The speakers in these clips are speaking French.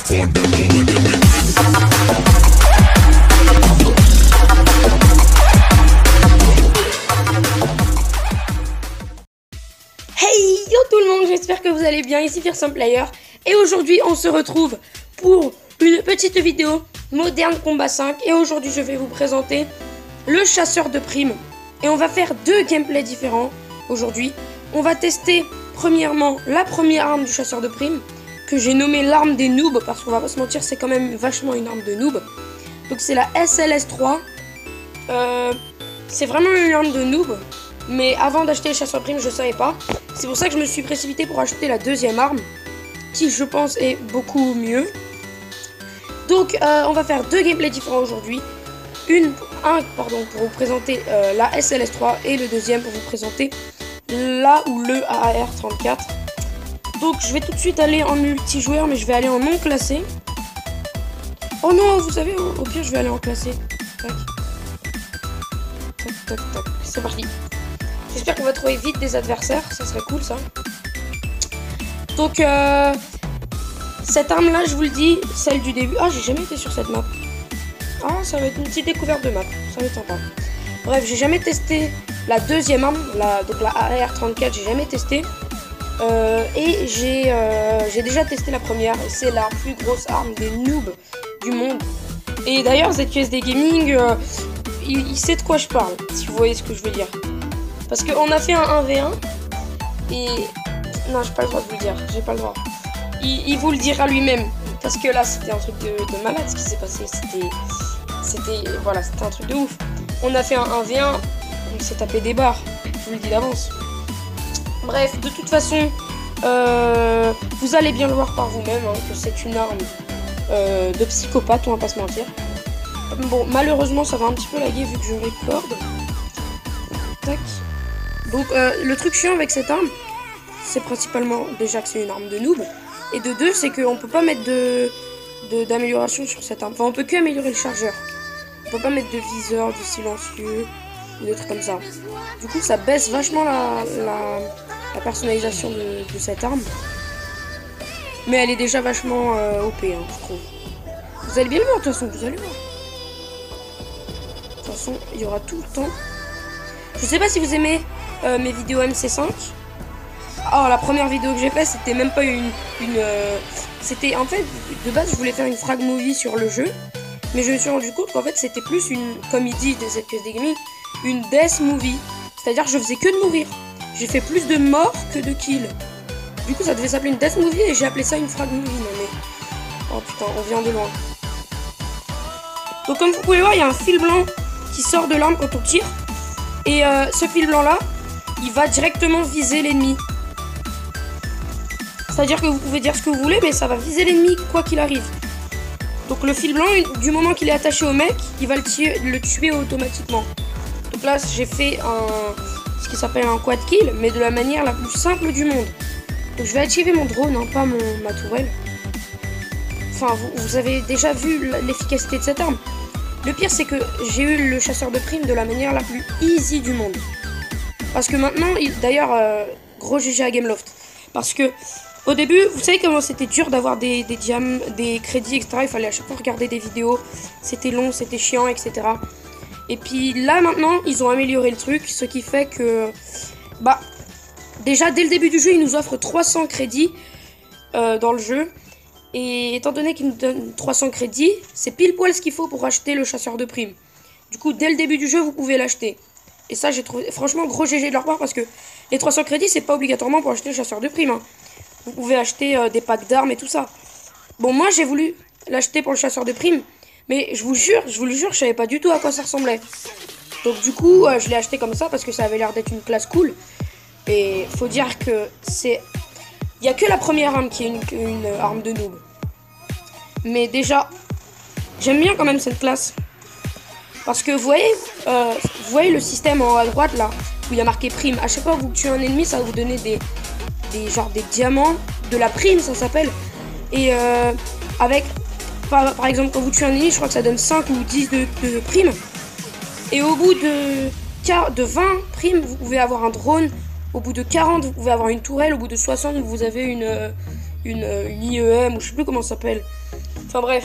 Hey yo tout le monde, j'espère que vous allez bien, ici Fearsome Player. Et aujourd'hui on se retrouve pour une petite vidéo Modern Combat 5. Et aujourd'hui je vais vous présenter le chasseur de primes. Et on va faire deux gameplays différents aujourd'hui. On va tester premièrement la première arme du chasseur de primes, que j'ai nommé l'arme des noobs, parce qu'on va pas se mentir, c'est quand même vachement une arme de noob. Donc c'est la SLS3. C'est vraiment une arme de noob. Mais avant d'acheter le chasseur de primes, je savais pas. C'est pour ça que je me suis précipité pour acheter la deuxième arme, qui je pense est beaucoup mieux. Donc on va faire deux gameplays différents aujourd'hui. Un pour vous présenter la SLS3 et le deuxième pour vous présenter la ou le AR-34. Donc je vais tout de suite aller en multijoueur, mais je vais aller en non classé. Oh non, vous savez, au pire je vais aller en classé. Tac. Tac, tac, tac. C'est parti. J'espère qu'on va trouver vite des adversaires, ça serait cool ça. Donc cette arme là, je vous le dis, celle du début. Ah, j'ai jamais été sur cette map. Ah, ça va être une petite découverte de map, ça va être sympa. Bref, j'ai jamais testé la deuxième arme, donc la AR-34, j'ai jamais testé. Et j'ai déjà testé la première, c'est la plus grosse arme des noobs du monde. Et d'ailleurs, ZQSD Gaming, il sait de quoi je parle, si vous voyez ce que je veux dire. Parce qu'on a fait un 1v1 et... Non, j'ai pas le droit de vous le dire, j'ai pas le droit. Il vous le dira lui-même. Parce que là, c'était un truc de malade ce qui s'est passé. Voilà, c'était un truc de ouf. On a fait un 1v1, on s'est tapé des barres, je vous le dis d'avance. Bref, de toute façon, vous allez bien le voir par vous-même, hein, que c'est une arme de psychopathe, on va pas se mentir. Bon, malheureusement, ça va un petit peu laguer vu que je recorde. Tac. Donc, le truc chiant avec cette arme, c'est principalement déjà que c'est une arme de noob. Et de deux, c'est qu'on peut pas mettre d'amélioration sur cette arme. Enfin, on peut que améliorer le chargeur. On peut pas mettre de viseur, de silencieux, ou des trucs comme ça. Du coup, ça baisse vachement la personnalisation de cette arme. Mais elle est déjà vachement OP, hein, je trouve. Vous allez bien le voir, de toute façon, vous allez voir. De toute façon, il y aura tout le temps. Je sais pas si vous aimez mes vidéos MC5. Oh, la première vidéo que j'ai faite, c'était même pas c'était en fait, de base, je voulais faire une frag movie sur le jeu. Mais je me suis rendu compte qu'en fait, c'était plus une, comme il dit de ZQSD Gaming, une death movie. C'est-à-dire que je faisais que de mourir. J'ai fait plus de morts que de kills. Du coup, ça devait s'appeler une death movie et j'ai appelé ça une frag movie. Non mais... Oh putain, on vient de loin. Donc comme vous pouvez voir, il y a un fil blanc qui sort de l'arme quand on tire. Et ce fil blanc là, il va directement viser l'ennemi. C'est-à-dire que vous pouvez dire ce que vous voulez, mais ça va viser l'ennemi quoi qu'il arrive. Donc le fil blanc, du moment qu'il est attaché au mec, il va le tuer automatiquement. Donc là, j'ai fait ce qui s'appelle un quad kill, mais de la manière la plus simple du monde. Donc je vais activer mon drone, hein, pas ma tourelle. Enfin, vous avez déjà vu l'efficacité de cette arme. Le pire, c'est que j'ai eu le chasseur de primes de la manière la plus easy du monde. Parce que maintenant, d'ailleurs, gros GG à Gameloft. Parce que au début, vous savez comment c'était dur d'avoir des diams, des crédits, etc. Il fallait à chaque fois regarder des vidéos. C'était long, c'était chiant, etc. Et puis là, maintenant, ils ont amélioré le truc. Ce qui fait que... Bah, déjà, dès le début du jeu, ils nous offrent 300 crédits dans le jeu. Et étant donné qu'ils nous donnent 300 crédits, c'est pile poil ce qu'il faut pour acheter le chasseur de primes. Du coup, dès le début du jeu, vous pouvez l'acheter. Et ça, j'ai trouvé... Franchement, gros GG de leur part parce que les 300 crédits, c'est pas obligatoirement pour acheter le chasseur de primes, hein. Vous pouvez acheter des packs d'armes et tout ça. Bon, moi, j'ai voulu l'acheter pour le chasseur de primes. Mais je vous le jure, je savais pas du tout à quoi ça ressemblait. Donc, du coup, je l'ai acheté comme ça parce que ça avait l'air d'être une classe cool. Et faut dire que c'est... Il n'y a que la première arme qui est une arme de noob. Mais déjà, j'aime bien quand même cette classe. Parce que vous voyez le système en haut à droite, là, où il y a marqué prime. À chaque fois que vous tuez un ennemi, ça va vous donner des diamants, de la prime ça s'appelle. Et avec par exemple quand vous tuez un ennemi, je crois que ça donne 5 ou 10 de prime. Et au bout de 20 primes, vous pouvez avoir un drone. Au bout de 40, vous pouvez avoir une tourelle. Au bout de 60, vous avez une IEM ou je sais plus comment ça s'appelle. Enfin bref,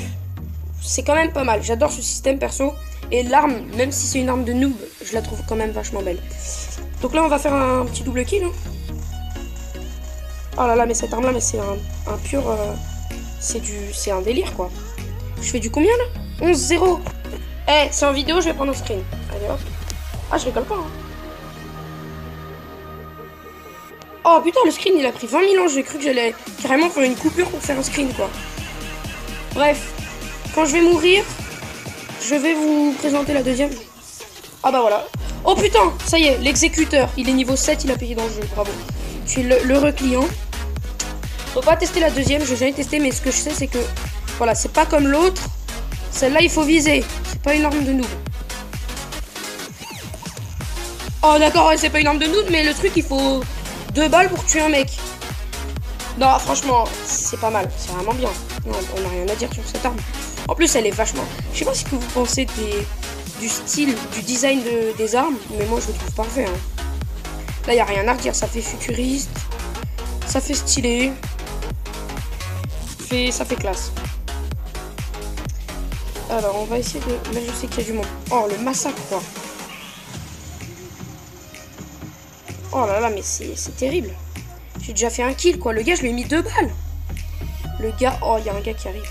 c'est quand même pas mal. J'adore ce système perso. Et l'arme, même si c'est une arme de noob, je la trouve quand même vachement belle. Donc là, on va faire un petit double kill. Hein. Oh là là, mais cette arme-là, mais c'est un pur... c'est un délire, quoi. Je fais du combien, là? 11-0. Eh, c'est en vidéo, je vais prendre un screen. Allez, hop. Ah, je rigole pas, hein. Oh, putain, le screen, il a pris 20 000 ans. J'ai cru que j'allais carrément faire une coupure pour faire un screen, quoi. Bref. Quand je vais mourir, je vais vous présenter la deuxième. Ah, bah, voilà. Oh, putain, ça y est, l'exécuteur. Il est niveau 7, il a payé dans le jeu. Bravo. Je suis l'heureux client. Faut pas tester la deuxième, je vais jamais tester, mais ce que je sais, c'est que... Voilà, c'est pas comme l'autre. Celle-là, il faut viser. C'est pas une arme de noob. Oh, d'accord, ouais, c'est pas une arme de noob, mais le truc, il faut 2 balles pour tuer un mec. Non, franchement, c'est pas mal. C'est vraiment bien. Non, on n'a rien à dire sur cette arme. En plus, elle est vachement... Je sais pas ce que vous pensez du style, du design des armes, mais moi, je le trouve parfait. Hein. Là, il n'y a rien à redire. Ça fait futuriste. Ça fait stylé. Ça fait classe. Alors, on va essayer de... Là, je sais qu'il y a du monde. Oh, le massacre, quoi. Oh là là, mais c'est terrible. J'ai déjà fait un kill, quoi. Le gars, je lui ai mis 2 balles. Le gars... Oh, il y a un gars qui arrive.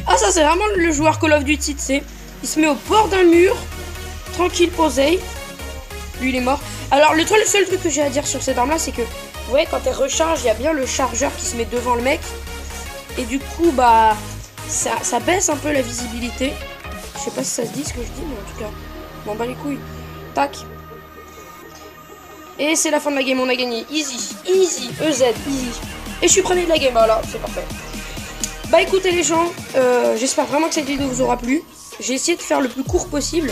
Ah, ça, c'est vraiment le joueur Call of Duty, tu sais. Il se met au bord d'un mur. Tranquille, posé. Lui, il est mort. Alors, le seul truc que j'ai à dire sur cette arme-là, c'est que... Vous voyez, quand elle recharge, il y a bien le chargeur qui se met devant le mec. Et du coup, bah... Ça baisse un peu la visibilité. Je sais pas si ça se dit ce que je dis, mais en tout cas... M'en bats les couilles. Tac. Et c'est la fin de la game, on a gagné. Easy, easy, EZ, easy. Et je suis premier de la game, voilà, c'est parfait. Bah écoutez les gens, j'espère vraiment que cette vidéo vous aura plu. J'ai essayé de faire le plus court possible.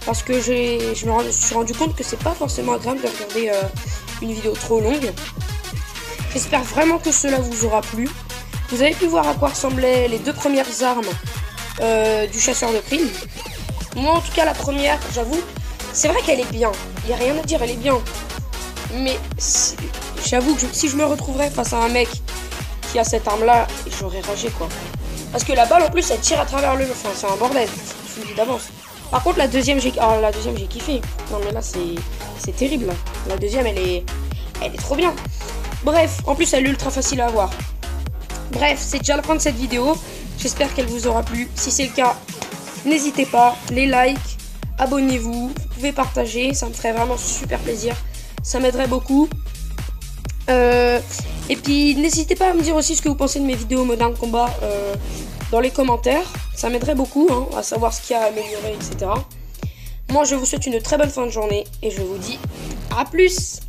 Parce que je me suis rendu compte que c'est pas forcément agréable de regarder une vidéo trop longue. J'espère vraiment que cela vous aura plu. Vous avez pu voir à quoi ressemblaient les 2 premières armes du chasseur de primes. Moi en tout cas la première, j'avoue, c'est vrai qu'elle est bien. Il n'y a rien à dire, elle est bien. Mais j'avoue que si je me retrouverais face à un mec qui a cette arme là, j'aurais ragé quoi. Parce que la balle en plus elle tire à travers le... Enfin c'est un bordel, je vous le dis d'avance. Par contre la deuxième j'ai kiffé. Non mais là c'est terrible là. La deuxième elle est trop bien. Bref, en plus elle est ultra facile à avoir. Bref, c'est déjà la fin de cette vidéo. J'espère qu'elle vous aura plu. Si c'est le cas, n'hésitez pas, les likes, abonnez-vous, vous pouvez partager, ça me ferait vraiment super plaisir. Ça m'aiderait beaucoup. Et puis n'hésitez pas à me dire aussi ce que vous pensez de mes vidéos Modern Combat dans les commentaires. Ça m'aiderait beaucoup hein, à savoir ce qu'il y a à améliorer, etc. Moi je vous souhaite une très bonne fin de journée et je vous dis à plus.